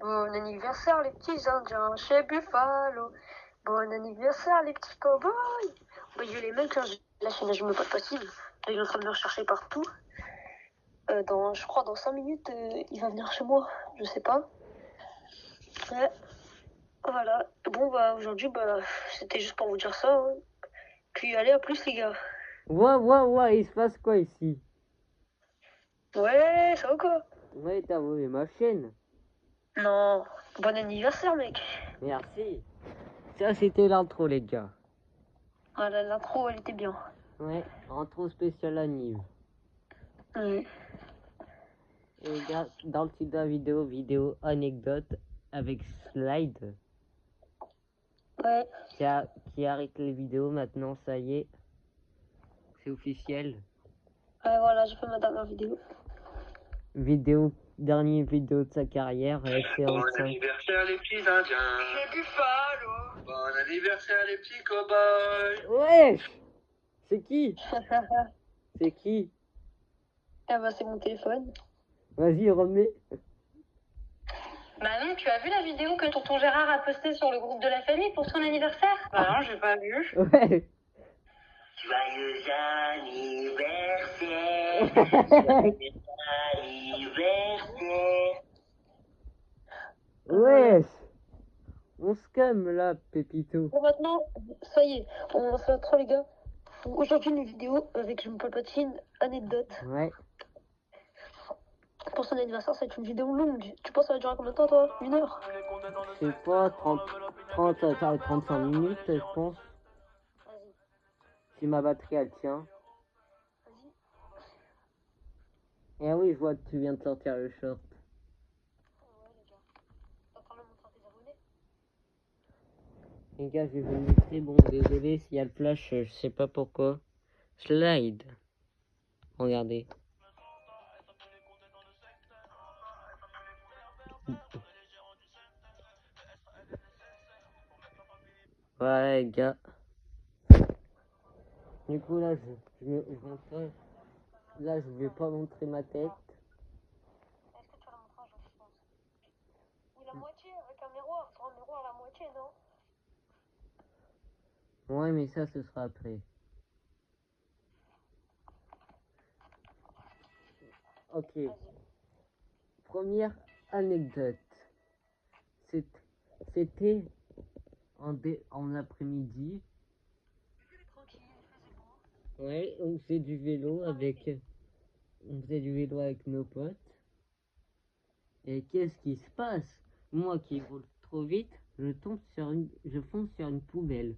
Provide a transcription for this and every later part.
Bon anniversaire les petits indiens chez Buffalo. Bon anniversaire les petits cowboys. Bah, je les mêmes quand là je me pas possible. Là, il est en train de me rechercher partout. Je crois dans 5 minutes, il va venir chez moi. Je sais pas. Ouais, voilà. Bon bah aujourd'hui c'était juste pour vous dire ça. Hein. Puis allez à plus les gars. Ouais, il se passe quoi ici? Ouais, ça va quoi? Ouais, t'as volé ma chaîne. Non. Bon anniversaire mec. Merci. Ça, c'était l'intro, les gars. Voilà, l'intro elle était bien. Ouais, intro spécial anniv. Ouais. Et les gars, dans le titre de la vidéo anecdote avec slide. Ouais. Qui arrête les vidéos maintenant, ça y est. C'est officiel. Ouais voilà, j'ai fait ma dernière vidéo. Dernière vidéo de sa carrière. Bon anniversaire les petits indiens. Chez Buffalo. Bon anniversaire les petits cow-boys. Wesh! C'est qui? C'est qui? Ah bah c'est mon téléphone. Vas-y, remets. Bah non, tu as vu la vidéo que tonton Gérard a postée sur le groupe de la famille pour son anniversaire? Bah non, j'ai pas vu. Ouais. Joyeux anniversaire. Joyeux anniversaire. Wesh! On se calme là, Pépito. Bon maintenant, ça y est, on va faire trop les gars. Aujourd'hui une vidéo avec je me patine, anecdote. Ouais. Pour son anniversaire, ça va être une vidéo longue. Tu penses que ça va durer combien de temps toi? 1 heure? Je sais pas, 35 minutes, je pense. Vas-y, Si ma batterie elle tient. vas-y. Et ah oui, je vois que tu viens de sortir le short. Ouais les gars. T'as quand même montré à tes abonnés? Les gars, je vais vous montrer. Bon, désolé s'il y a le flash, je sais pas pourquoi. Slide. Regardez. Voilà les gars. Du coup là, je montre. Là, je vais pas montrer ma tête. Est-ce que tu vas la montrer un jour, je pense? Ou la moitié avec un miroir. Sur un miroir la moitié, non? Ouais, mais ça, ce sera après. Ok. Vas-y. Première anecdote. C'était en après-midi. Tranquille, il faisait beau. Ouais, on faisait du vélo avec nos potes. Et qu'est-ce qui se passe? Moi qui roule trop vite, je fonce sur une poubelle.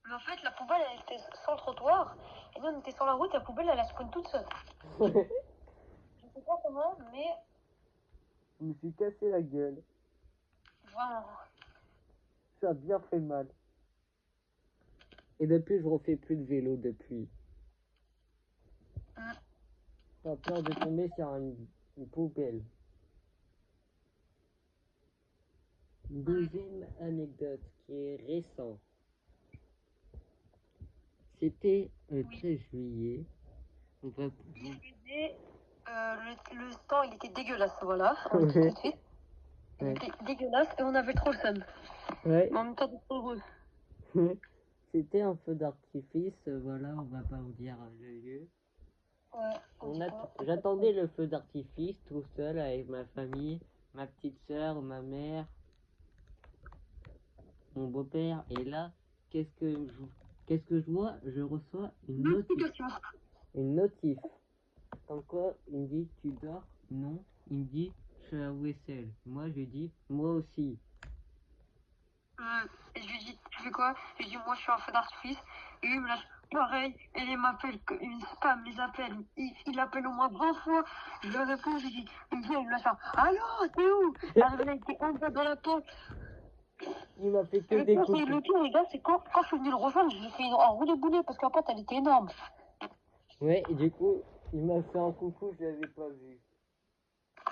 Mais en fait, la poubelle, elle était sur le trottoir. Et nous, on était sur la route, la poubelle, elle a spawn toute seule. Je sais pas comment, mais Je me suis cassé la gueule. vraiment. Ça a bien fait mal. Et depuis, je refais plus de vélo depuis. J'ai peur de tomber sur une poubelle. Deuxième anecdote qui est récente. C'était le 13 juillet. On va... Le temps, il était dégueulasse, voilà. On le dit tout de suite. Il Ouais. était dégueulasse et on avait trop le seum. Ouais. Mais en même temps, on était heureux. C'était un feu d'artifice, voilà, on va pas vous dire le lieu. Ouais, J'attendais le feu d'artifice tout seul avec ma famille, ma petite soeur, ma mère, mon beau-père. Et là, qu'est-ce que je vois? Je reçois une notif. Comme quoi, il me dit, tu dors? Non. Il me dit, je suis à la vaisselle. Moi, je dis, moi aussi. Et je lui dis, tu fais quoi? Je lui dis, moi je suis un feu d'artifice. Et lui il me lâche pareil. Et il m'appelle, il spam les appels. Il appelle au moins 20 fois. Je lui réponds, je lui dis, il me lâche un, allô, t'es où? Arrivé là, il était en bas dans la porte. Il m'a fait que Et des le coups. pire, les gars, c'est quand je suis venu le rejoindre, je lui ai fait un roulet boulet parce que la porte elle était énorme. Ouais, et du coup, il m'a fait un coucou, je l'avais pas vu.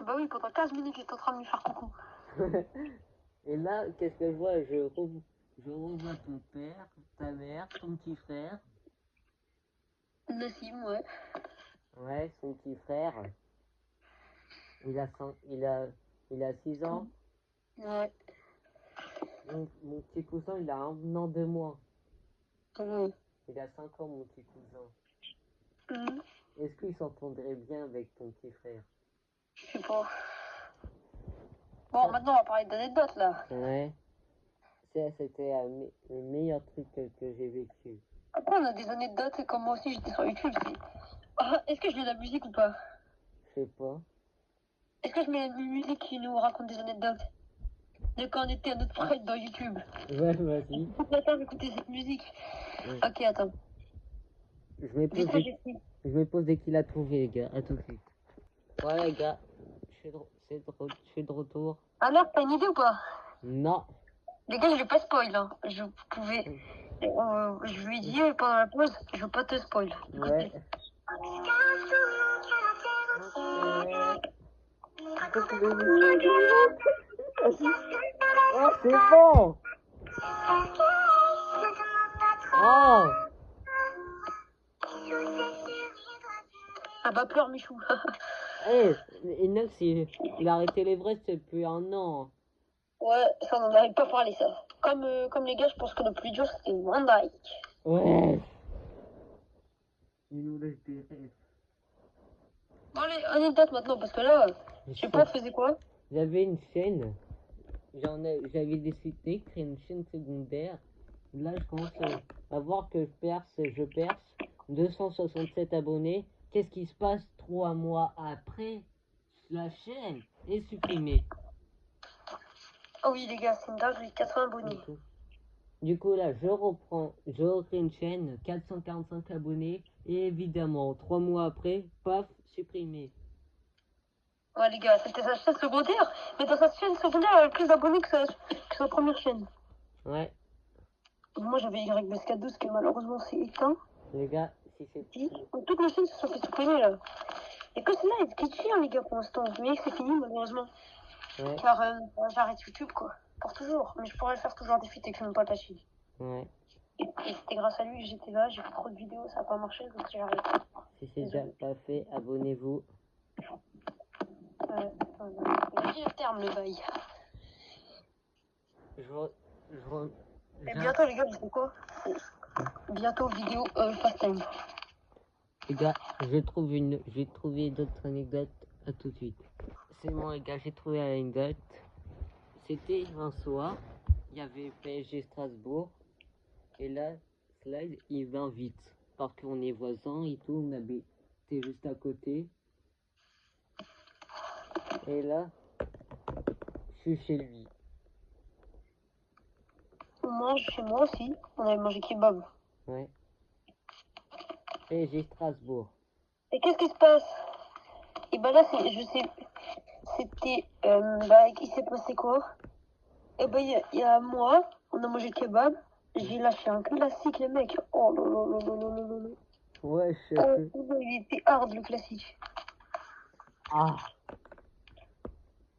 Bah oui, pendant 15 minutes, il était en train de lui faire coucou. Et là, qu'est-ce que je vois? Je revois ton père, ta mère, ton petit frère. Nassim, ouais. Ouais, son petit frère. Il a 6 ans. Ouais. Mon petit cousin, il a 1 an de moins. Mhm. Il a 5 ans, mon petit cousin. Mhm. Est-ce qu'il s'entendrait bien avec ton petit frère? Je sais pas. Bon, maintenant, on va parler d'anecdotes, là. Ouais. Ça, c'était le meilleur truc que j'ai vécu. Après, on a des anecdotes, comme moi aussi, j'étais sur YouTube. Ah, est-ce que je mets de la musique ou pas? Je sais pas. Est-ce que je mets une musique qui nous raconte des anecdotes de quand on était à notre prête dans YouTube? Ouais, vas-y. Attends, j'écoutais cette musique. Ouais. Ok, attends. Je me pose Vite, j'ai pris. Je me pose dès qu'il a trouvé, les gars. À tout de suite. Ouais, les gars. Je suis de retour. Alors, t'as une idée ou pas? Non. Les gars, je vais pas spoil. Hein. Je pouvais. Je lui ai dit pendant la pause, je veux pas te spoil. Ouais. Oh, c'est bon. Oh. Ah bah, pleure, Michou. Eh, Inox, il a arrêté l'Everest depuis 1 an. Ouais, ça, on en avait pas parlé, ça. Comme les gars, je pense que le plus dur, c'était One Night. Ouais. Il nous laisse des rêves. Bon, allez, anecdote maintenant, parce que là, je sais pas, faisais quoi? J'avais une chaîne. J'avais décidé de créer une chaîne secondaire. Là, je commence à voir que je perce 267 abonnés. Qu'est-ce qui se passe 3 mois après? La chaîne est supprimée. Ah oui, les gars, c'est une dinguerie, 80 abonnés. Du coup, là, je recrée une chaîne, 445 abonnés. Et évidemment, 3 mois après, paf, supprimé. Ouais, les gars, c'était sa chaîne secondaire. Mais dans sa chaîne secondaire, elle avait plus d'abonnés que sa première chaîne. Ouais. Moi, j'avais YBSK12 qui malheureusement s'est éteint. Les gars, si c'est... Toutes nos chaînes se sont fait supprimer, là. Et que celle-là est qui tire, les gars, pour l'instant. Mais c'est fini, malheureusement. Ouais. Car j'arrête YouTube, quoi. Pour toujours. Mais je pourrais le faire toujours des feats et que je n'aime pas la chaîne. Ouais. Et c'était grâce à lui que j'étais là. J'ai fait trop de vidéos, ça n'a pas marché, donc j'ai arrêté. Si c'est déjà pas fait, abonnez-vous. Voilà. Il a dit le terme, le bail. Et bientôt, les gars, vous savez quoi? Bientôt, vidéo fast time. Les gars, j'ai trouvé d'autres anecdotes. À tout de suite. C'est bon, les gars, j'ai trouvé l'anecdote. C'était un soir, il y avait PSG Strasbourg. Et là, Slide, il m'invite. Parce qu'on est voisins et tout, on habitait juste à côté. Et là, je suis chez lui. On mange chez moi aussi. On avait mangé kebab. Ouais. PSG Strasbourg. Et qu'est-ce qui se passe? Et bah là, je sais, c'était, il s'est passé quoi? Et bah, il y a moi, on a mangé kebab. J'ai lâché un classique, les mecs. Oh là là là là là là là. Ouais, je sais. Il était hard, le classique. Ah.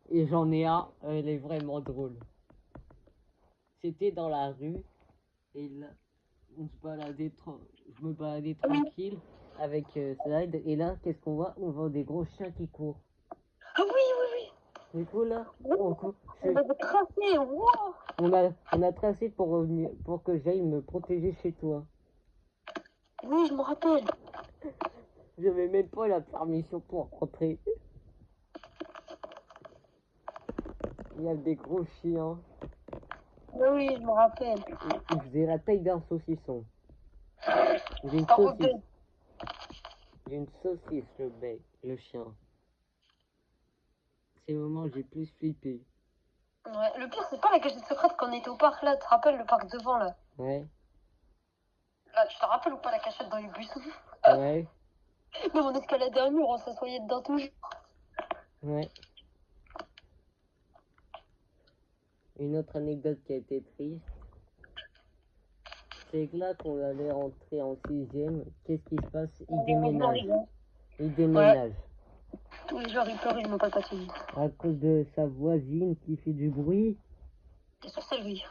Et j'en ai un, il est vraiment drôle. C'était dans la rue, et là, je me baladais tranquille avec Slide, et là, qu'est-ce qu'on voit? On voit des gros chiens qui courent. Ah oui, oui, oui. Du coup, là, on court. On avait tracé, wow. On a tracé pour que j'aille me protéger chez toi. Oui, je me rappelle. J'avais même pas la permission pour rentrer. Il y a des gros chiens. Oui, je me rappelle. Ils faisaient la taille d'un saucisson. J'ai une Par saucisse. contre, J'ai une saucisse, le chien. C'est le moment où j'ai plus flippé. ouais, le pire, c'est pas la cachette secrète quand on était au parc, là. Tu te rappelles le parc devant, là? Ouais. Là, tu te rappelles ou pas la cachette dans les buissons? Ouais. Même on escaladait un mur, on s'assoyait dedans toujours. Ouais. Une autre anecdote qui a été triste, c'est que là qu'on allait rentrer en 6ème, qu'est-ce qui se passe? Il déménage. Il déménage. Tous les jours, il pleurait, je me pas fatigué. À cause de sa voisine qui fait du bruit. T'es sur celle, oui.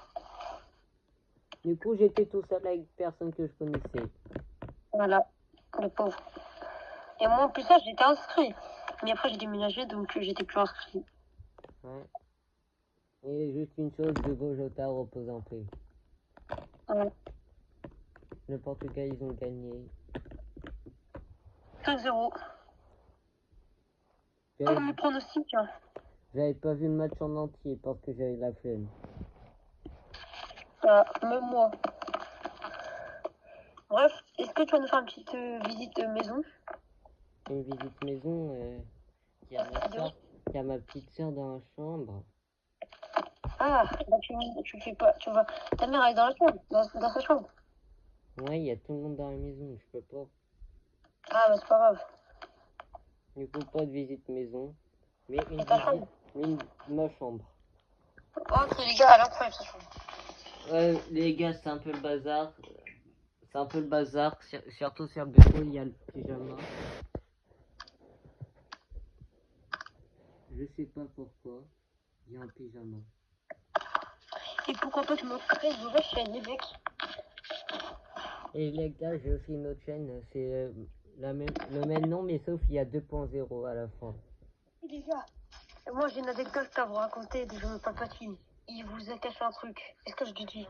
Du coup, j'étais tout seul avec personne que je connaissais. Voilà, le pauvre. Et moi, en plus, ça, j'étais inscrit. Mais après, j'ai déménagé, donc j'étais plus inscrit. Ouais. Et juste une chose, de Bogota repose en paix. Ouais. Le Portugal, ils ont gagné. 5-0. Comme le pronostic. Hein. J'avais pas vu le match en entier parce que j'avais la flemme. Même moi. Bref, est-ce que tu vas nous faire une petite visite maison? Une visite maison, il y a ma petite sœur dans la chambre. Ah, bah tu fais pas, tu vas. Ta mère elle est dans la chambre, dans sa chambre. Ouais, il y a tout le monde dans la maison, je peux pas. Ah, bah c'est pas grave. Du coup, pas de visite maison, mais une Et ta visite, chambre? ma chambre. Ok, les gars, elle est incroyable sa chambre. Les gars, c'est un peu le bazar. C'est un peu le bazar, surtout sur le bureau, il y a le pyjama. Je sais pas pourquoi, il y a un pyjama. Et pourquoi pas tu me crées une nouvelle chaîne, les mecs? Et les gars, j'ai aussi une autre chaîne, c'est le même nom, mais sauf il y a 2.0 à la fin. Et les gars, moi j'ai une anecdote à vous raconter de Jeux Palpatine. Il vous a caché un truc. Est-ce que je te dis?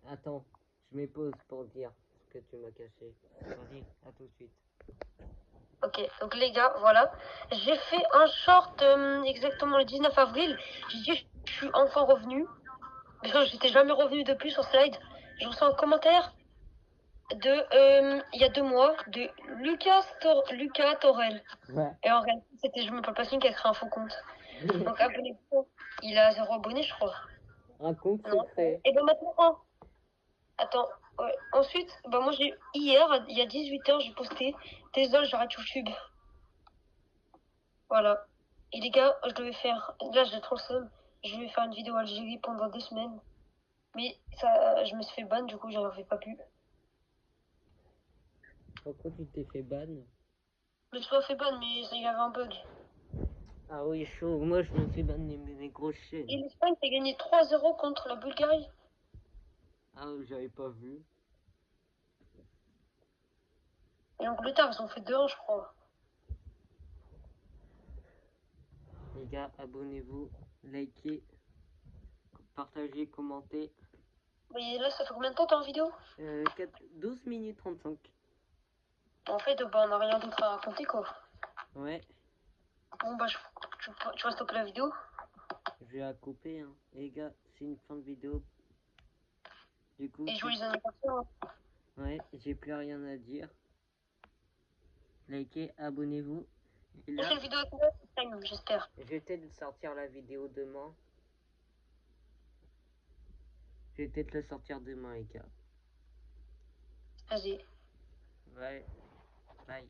Attends, je me pose pour dire ce que tu m'as caché. Vas-y, à tout de suite. Ok, donc les gars, voilà. J'ai fait un short exactement le 19 avril. J'ai dit je suis enfin revenu. Parce que j'étais jamais revenu depuis sur Slide. Je reçois un commentaire de il y a 2 mois de Lucas Torel. Ouais. Et en réalité, c'était Je me parle pas qui a créé un faux compte. Donc abonnez-vous. Il a 0 abonné, je crois. Un compte Non. secret. Et ben maintenant, attends. Ouais. Ensuite, bah moi hier, il y a 18h, j'ai posté désolé, j'arrête YouTube. Voilà. Et les gars, je devais faire. Là, j'ai trop le seum. Je vais faire une vidéo Algérie pendant 2 semaines. Mais ça, je me suis fait ban, du coup, j'en avais pas pu. Pourquoi tu t'es fait ban? Je me suis pas fait ban, mais il y avait un bug. Ah oui, chaud. Moi, je me fais ban les grosses chaînes. Et l'Espagne a gagné 3-0 contre la Bulgarie. Ah, j'avais pas vu. Et l'Angleterre, ils ont fait 2-1, je crois. Les gars, abonnez-vous, likez, partagez, commentez. Mais là, ça fait combien de temps t'es en vidéo? 12 minutes 35. En fait, bah, on n'a rien d'autre à raconter, quoi. Ouais, Bon, bah, tu vas stopper la vidéo. je vais la couper. Hein. Les gars, c'est une fin de vidéo. Du coup, Et joyeux anniversaire. ouais, j'ai plus rien à dire. Likez, abonnez-vous. Et là, Prochaine vidéo avec moi, c'est time, j'espère. je vais peut-être sortir la vidéo demain. Je vais peut-être la sortir demain, les gars. Vas-y. Ouais, bye.